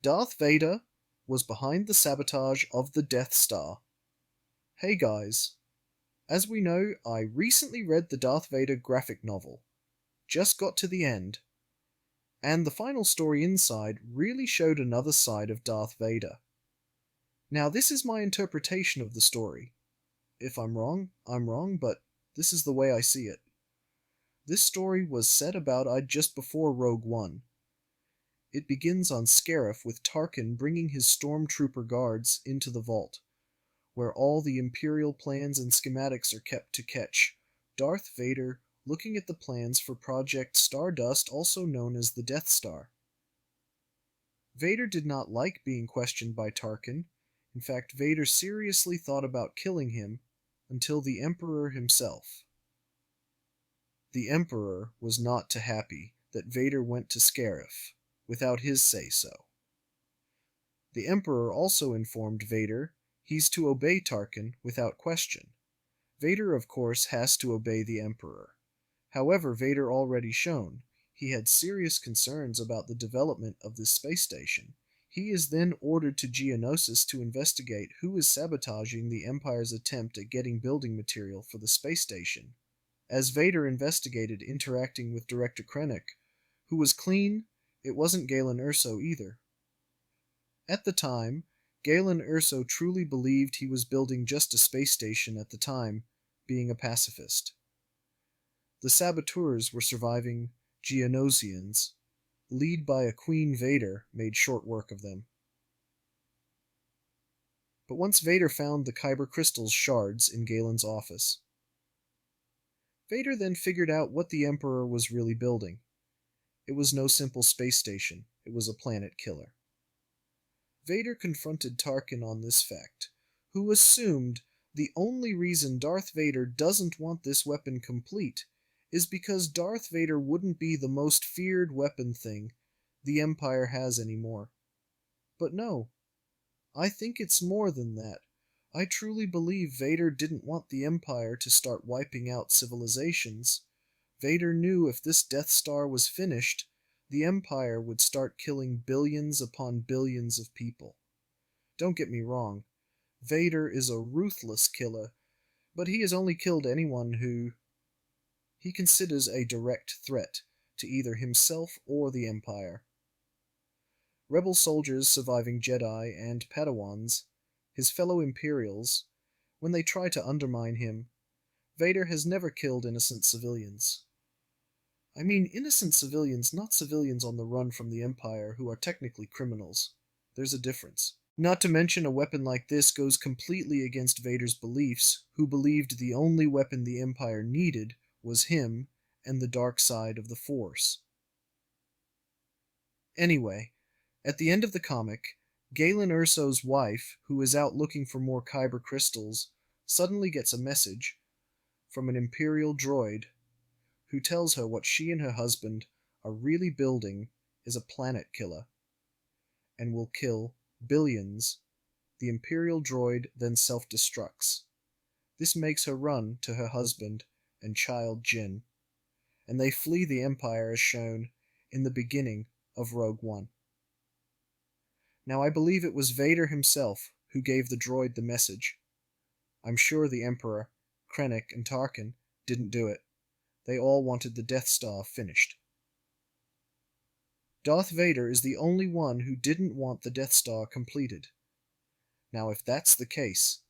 Darth Vader was behind the sabotage of the Death Star. Hey guys, as we know, I recently read the Darth Vader graphic novel. Just got to the end, and the final story inside really showed another side of Darth Vader. Now, this is my interpretation of the story. If I'm wrong, but this is the way I see it. This story was set about just before Rogue One. It begins on Scarif with Tarkin bringing his stormtrooper guards into the vault, where all the Imperial plans and schematics are kept to catch Darth Vader looking at the plans for Project Stardust, also known as the Death Star. Vader did not like being questioned by Tarkin. In fact, Vader seriously thought about killing him until the Emperor himself. The Emperor was not too happy that Vader went to Scarif without his say-so. The Emperor also informed Vader he's to obey Tarkin without question. Vader, of course, has to obey the Emperor. However, Vader already shown he had serious concerns about the development of this space station. He is then ordered to Geonosis to investigate who is sabotaging the Empire's attempt at getting building material for the space station. As Vader investigated interacting with Director Krennic, who was clean, it wasn't Galen Erso either. At the time, Galen Erso truly believed he was building just a space station at the time, being a pacifist. The saboteurs were surviving Geonosians. Led by a Queen Vader made short work of them. But once Vader found the Kyber crystals shards in Galen's office, Vader then figured out what the Emperor was really building. It was no simple space station, it was a planet killer. Vader confronted Tarkin on this fact, who assumed the only reason Darth Vader doesn't want this weapon complete is because Darth Vader wouldn't be the most feared weapon thing the Empire has anymore. But no, I think it's more than that. I truly believe Vader didn't want the Empire to start wiping out civilizations. Vader knew if this Death Star was finished, the Empire would start killing billions upon billions of people. Don't get me wrong, Vader is a ruthless killer, but he has only killed anyone who he considers a direct threat to either himself or the Empire. Rebel soldiers surviving Jedi and Padawans, his fellow Imperials, when they try to undermine him, Vader has never killed innocent civilians. I mean innocent civilians, not civilians on the run from the Empire who are technically criminals. There's a difference. Not to mention a weapon like this goes completely against Vader's beliefs, who believed the only weapon the Empire needed was him and the dark side of the Force. Anyway, at the end of the comic, Galen Erso's wife, who is out looking for more Kyber crystals, suddenly gets a message from an Imperial droid who tells her what she and her husband are really building is a planet killer and will kill billions. The Imperial droid then self-destructs. This makes her run to her husband and child Jin, and they flee the Empire as shown in the beginning of Rogue One. Now I believe it was Vader himself who gave the droid the message. I'm sure the Emperor, Krennic, and Tarkin didn't do it. They all wanted the Death Star finished. Darth Vader is the only one who didn't want the Death Star completed. Now if that's the case,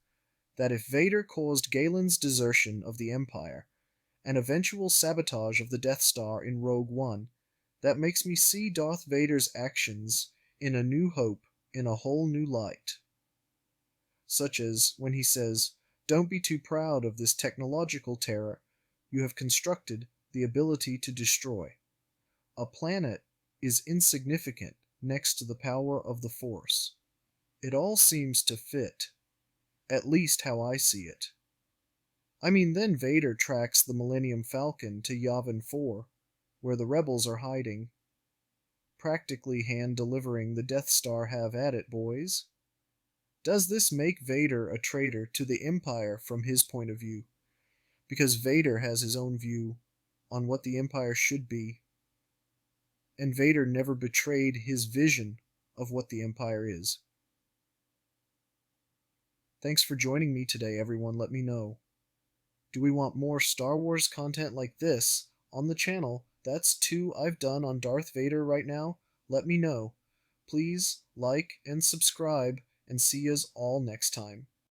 that if Vader caused Galen's desertion of the Empire, and eventual sabotage of the Death Star in Rogue One, that makes me see Darth Vader's actions in A New Hope in a whole new light. Such as when he says, "Don't be too proud of this technological terror you have constructed the ability to destroy. A planet is insignificant next to the power of the Force." It all seems to fit, at least how I see it. I mean, then Vader tracks the Millennium Falcon to Yavin 4, where the rebels are hiding, practically hand-delivering the Death Star. Have at it, boys. Does this make Vader a traitor to the Empire from his point of view? Because Vader has his own view on what the Empire should be, and Vader never betrayed his vision of what the Empire is. Thanks for joining me today, everyone. Let me know. Do we want more Star Wars content like this on the channel? That's 2 I've done on Darth Vader right now. Let me know. Please like and subscribe, and see yous all next time.